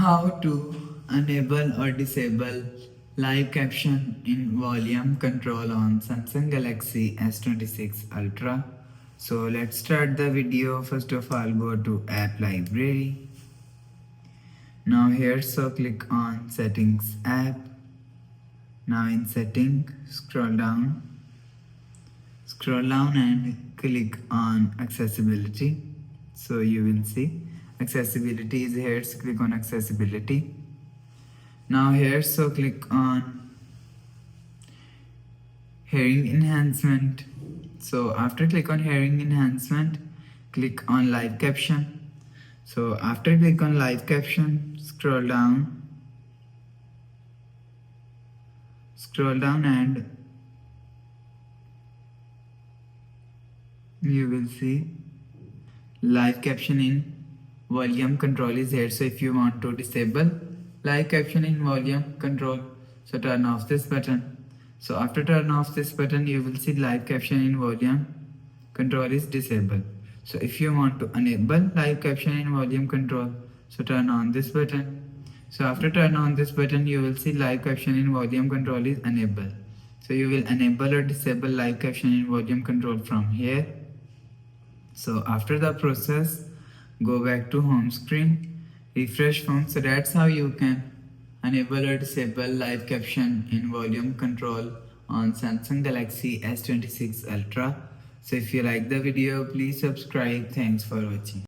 How to enable or disable live caption in volume control on Samsung Galaxy S26 Ultra. So let's start the video. First of all, go to app library. Now here, so click on settings app. Now in setting, scroll down and click on accessibility. So you will see accessibility is here, so click on accessibility. Now here, so click on hearing enhancement. So after click on hearing enhancement, click on live caption. So after click on live caption, scroll down and you will see live caption in volume control is here. So if you want to disable live caption in volume control, so turn off this button. So after turn off this button, you will see live caption in volume control is disabled. So if you want to enable live caption in volume control, so turn on this button. So after turn on this button, you will see live caption in volume control is enabled. So you will enable or disable live caption in volume control from here. So after the process, go back to home screen, refresh phone. So that's how you can enable or disable live caption in volume control on Samsung Galaxy S26 Ultra. So if you like the video, please subscribe. Thanks for watching.